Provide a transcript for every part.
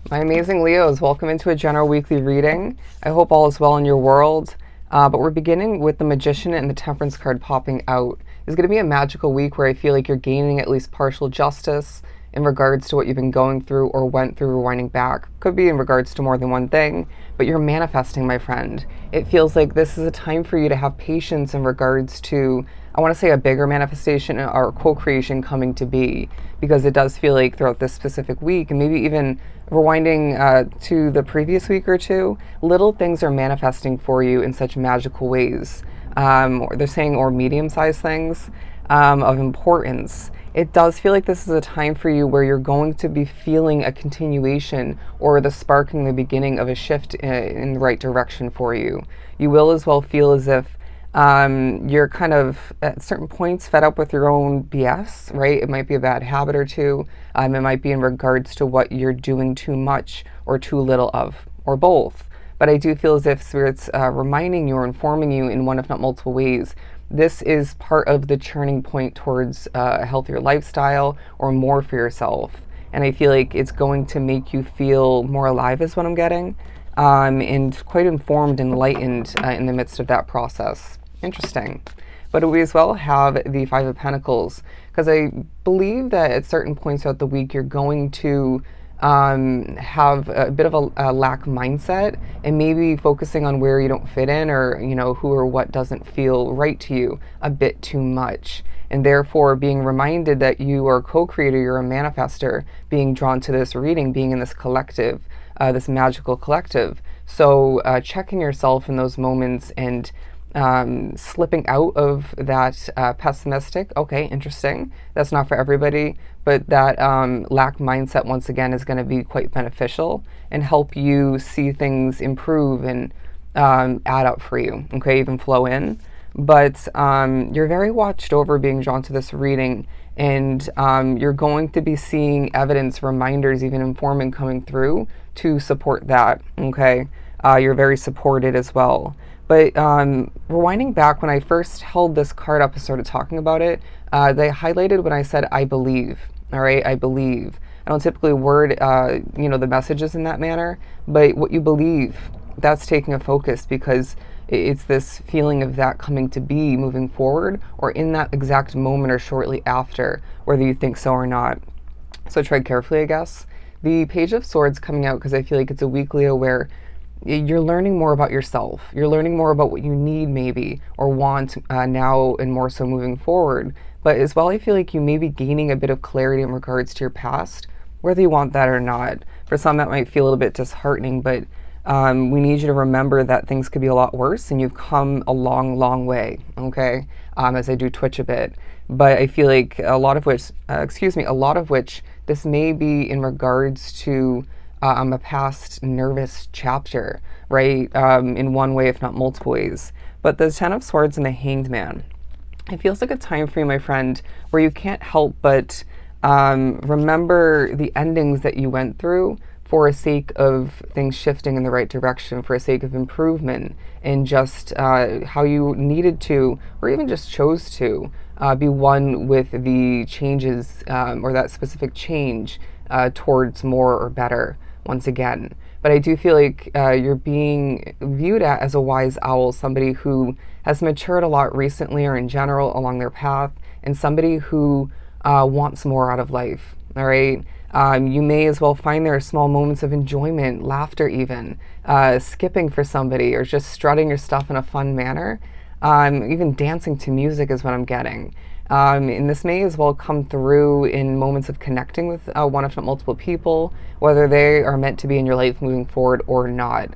My amazing Leos, welcome into a general weekly reading. I hope all is well in your world. But we're beginning with the Magician and the Temperance card popping out. It's going to be a magical week where I feel like you're gaining at least partial justice in regards to what you've been going through or went through rewinding back. Could be in regards to more than one thing, but you're manifesting, my friend. It feels like this is a time for you to have patience in regards to, I want to say, a bigger manifestation or co-creation coming to be, because it does feel like throughout this specific week, and maybe even rewinding to the previous week or two, little things are manifesting for you in such magical ways. Or they're saying, or medium-sized things of importance. It does feel like this is a time for you where you're going to be feeling a continuation or the sparking, the beginning of a shift in the right direction for you. You will as well feel as if you're kind of at certain points fed up with your own BS, right? It might be a bad habit or two. It might be in regards to what you're doing too much or too little of, or both. But I do feel as if Spirit's reminding you or informing you in one, if not multiple ways. This is part of the churning point towards a healthier lifestyle or more for yourself. And I feel like it's going to make you feel more alive, is what I'm getting, and quite informed and enlightened in the midst of that process. Interesting. But we as well have the Five of Pentacles, because I believe that at certain points throughout the week you're going to have a bit of a lack mindset and maybe focusing on where you don't fit in, or who or what doesn't feel right to you a bit too much, and therefore being reminded that you are a co-creator, you're a manifester, being drawn to this reading, being in this collective, this magical collective. So checking yourself in those moments and slipping out of that pessimistic, okay, interesting, that's not for everybody, but that lack mindset once again is going to be quite beneficial and help you see things improve and add up for you, okay, even flow in. But you're very watched over, being drawn to this reading, and you're going to be seeing evidence, reminders, even informing coming through to support that, okay? You're very supported as well. But rewinding back, when I first held this card up and started talking about it, they highlighted when I said, I believe, all right, I believe. I don't typically word, the messages in that manner, but what you believe, that's taking a focus, because it's this feeling of that coming to be moving forward, or in that exact moment or shortly after, whether you think so or not. So tread carefully, I guess. The Page of Swords coming out because I feel like it's a week, Leo, where you're learning more about yourself. You're learning more about what you need maybe or want now, and more so moving forward. But as well, I feel like you may be gaining a bit of clarity in regards to your past, whether you want that or not. For some, that might feel a little bit disheartening, but we need you to remember that things could be a lot worse, and you've come a long, long way, okay? As I do twitch a bit. But I feel like a lot of which this may be in regards to a past nervous chapter, right? In one way, if not multiple ways. But the Ten of Swords and the Hanged Man, it feels like a time for you, my friend, where you can't help but remember the endings that you went through for a sake of things shifting in the right direction, for a sake of improvement, and just how you needed to, or even just chose to, be one with the changes, or that specific change towards more or better once again. But I do feel like you're being viewed as a wise owl, somebody who has matured a lot recently or in general along their path, and somebody who wants more out of life, all right? You may as well find there are small moments of enjoyment, laughter even, skipping for somebody, or just strutting your stuff in a fun manner. Even dancing to music is what I'm getting. And this may as well come through in moments of connecting with one, if not multiple people, whether they are meant to be in your life moving forward or not.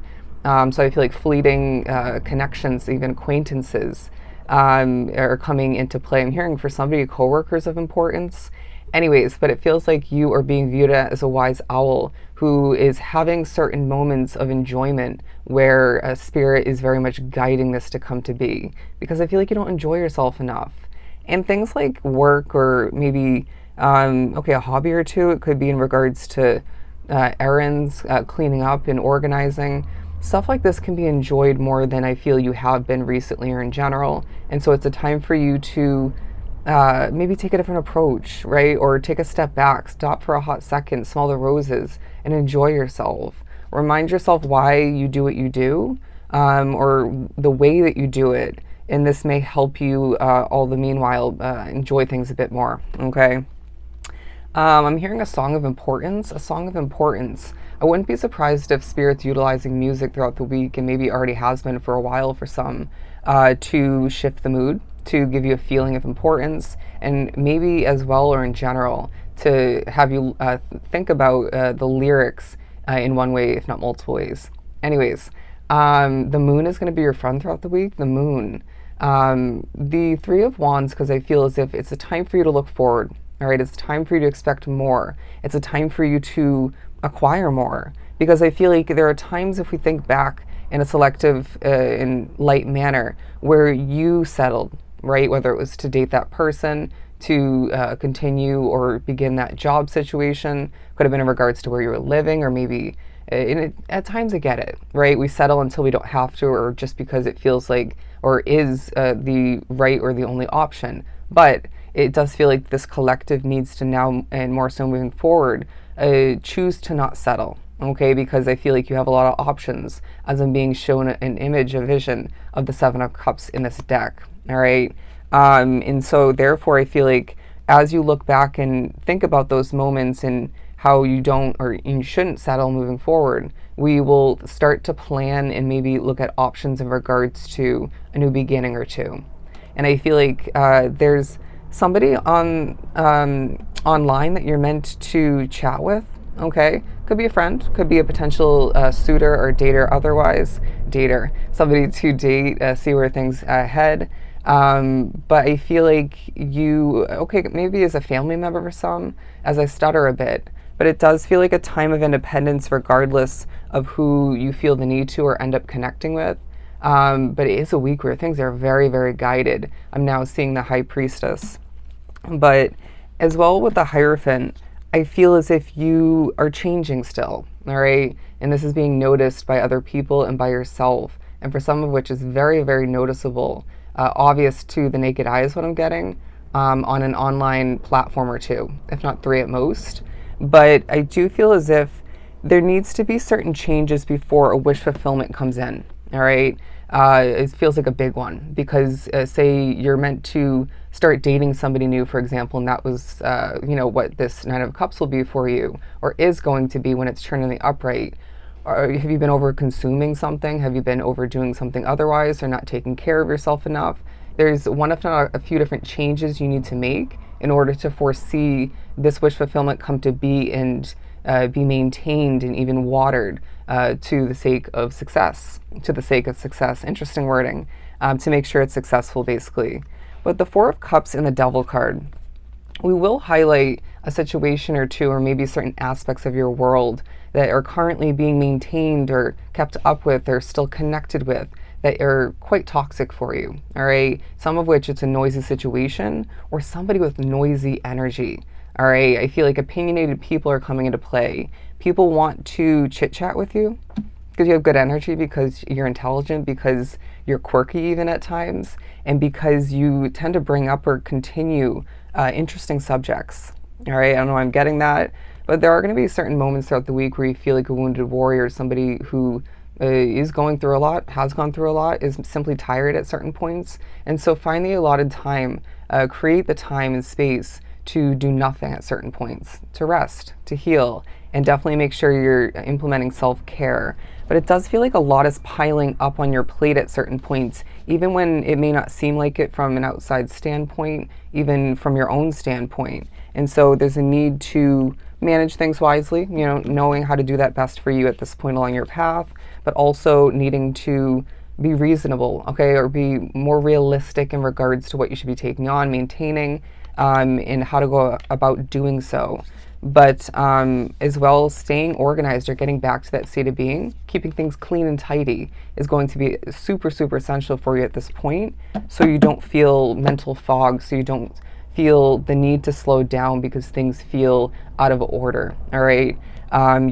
So I feel like fleeting connections, even acquaintances, are coming into play. I'm hearing for somebody, coworkers of importance. Anyways, but it feels like you are being viewed as a wise owl who is having certain moments of enjoyment where a spirit is very much guiding this to come to be. Because I feel like you don't enjoy yourself enough. And things like work, or maybe, a hobby or two, it could be in regards to errands, cleaning up and organizing. Stuff like this can be enjoyed more than I feel you have been recently or in general. And so it's a time for you to maybe take a different approach, right? Or take a step back, stop for a hot second, smell the roses, and enjoy yourself. Remind yourself why you do what you do, or the way that you do it. And this may help you all the meanwhile enjoy things a bit more, okay? I'm hearing a song of importance. A song of importance. I wouldn't be surprised if Spirit's utilizing music throughout the week, and maybe already has been for a while for some, to shift the mood, to give you a feeling of importance, and maybe as well or in general to have you think about the lyrics in one way, if not multiple ways. Anyways, the moon is going to be your friend throughout the week. The moon. The Three of Wands, because I feel as if it's a time for you to look forward. All right, it's time for you to expect more. It's a time for you to acquire more. Because I feel like there are times, if we think back in a selective, in light manner, where you settled, right? Whether it was to date that person, to continue or begin that job situation, could have been in regards to where you were living, or maybe at times I get it, right? We settle until we don't have to, or just because it feels like or is the right or the only option. But it does feel like this collective needs to now, and more so moving forward, choose to not settle. Okay, because I feel like you have a lot of options, as I'm being shown an image, a vision of the Seven of Cups in this deck. All right, and so therefore I feel like as you look back and think about those moments and how you don't or you shouldn't settle moving forward, we will start to plan and maybe look at options in regards to a new beginning or two. And I feel like there's somebody on online that you're meant to chat with. Okay, could be a friend, could be a potential suitor or dater, otherwise dater, somebody to date, see where things head. But I feel like you, okay, maybe as a family member for some, as I stutter a bit, but it does feel like a time of independence regardless of who you feel the need to or end up connecting with. But it is a week where things are very, very guided. I'm now seeing the High Priestess. But as well with the Hierophant, I feel as if you are changing still, all right? And this is being noticed by other people and by yourself. And for some of which is very, very noticeable, obvious to the naked eye is what I'm getting, on an online platform or two, if not three at most. But I do feel as if there needs to be certain changes before a wish fulfillment comes in, all right? It feels like a big one because say you're meant to start dating somebody new, for example, and that was, what this Nine of Cups will be for you, or is going to be when it's turned in the upright. Or have you been over consuming something? Have you been overdoing something otherwise, or not taking care of yourself enough? There's one, if not a few different changes you need to make in order to foresee this wish fulfillment come to be and be maintained and even watered to the sake of success. To the sake of success. Interesting wording. To make sure it's successful, basically. But the Four of Cups and the Devil card, we will highlight a situation or two, or maybe certain aspects of your world that are currently being maintained or kept up with or still connected with that are quite toxic for you, all right? Some of which it's a noisy situation or somebody with noisy energy, all right? I feel like opinionated people are coming into play. People want to chit-chat with you because you have good energy, because you're intelligent, because you're quirky even at times, and because you tend to bring up or continue interesting subjects, all right? I don't know why I'm getting that, but there are going to be certain moments throughout the week where you feel like a wounded warrior, somebody who is going through a lot, has gone through a lot, is simply tired at certain points. And so find the allotted time, create the time and space to do nothing at certain points, to rest, to heal, and definitely make sure you're implementing self-care. But it does feel like a lot is piling up on your plate at certain points, even when it may not seem like it from an outside standpoint, even from your own standpoint. And so there's a need to manage things wisely, knowing how to do that best for you at this point along your path, but also needing to be reasonable, okay, or be more realistic in regards to what you should be taking on, maintaining, and how to go about doing so. But as well, staying organized or getting back to that state of being, keeping things clean and tidy is going to be super, super essential for you at this point, so you don't feel mental fog, so you don't feel the need to slow down because things feel out of order, all right?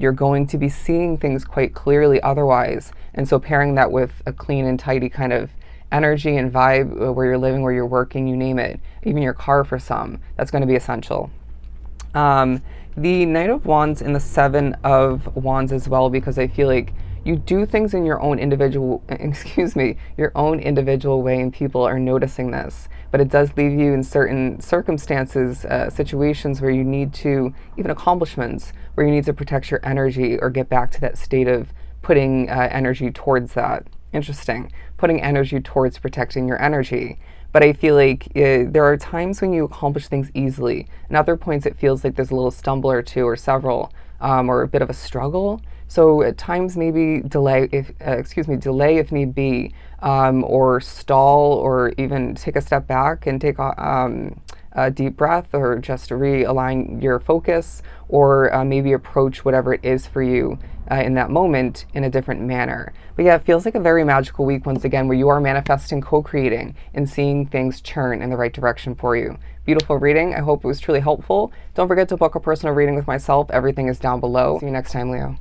You're going to be seeing things quite clearly otherwise, and so pairing that with a clean and tidy kind of energy and vibe where you're living, where you're working, you name it, even your car for some, that's going to be essential. The Knight of Wands and the Seven of Wands as well, because I feel like you do things in your own individual, your own individual way, and people are noticing this. But it does leave you in certain circumstances, situations where you need to, even accomplishments, where you need to protect your energy or get back to that state of putting energy towards that. Interesting. Putting energy towards protecting your energy. But I feel like there are times when you accomplish things easily, and other points it feels like there's a little stumble or two or several, or a bit of a struggle. So at times maybe delay if need be, or stall, or even take a step back and take a deep breath, or just realign your focus, or maybe approach whatever it is for you in that moment in a different manner. But yeah, it feels like a very magical week once again, where you are manifesting, co-creating, and seeing things churn in the right direction for you. Beautiful reading. I hope it was truly helpful. Don't forget to book a personal reading with myself. Everything is down below. See you next time, Leo.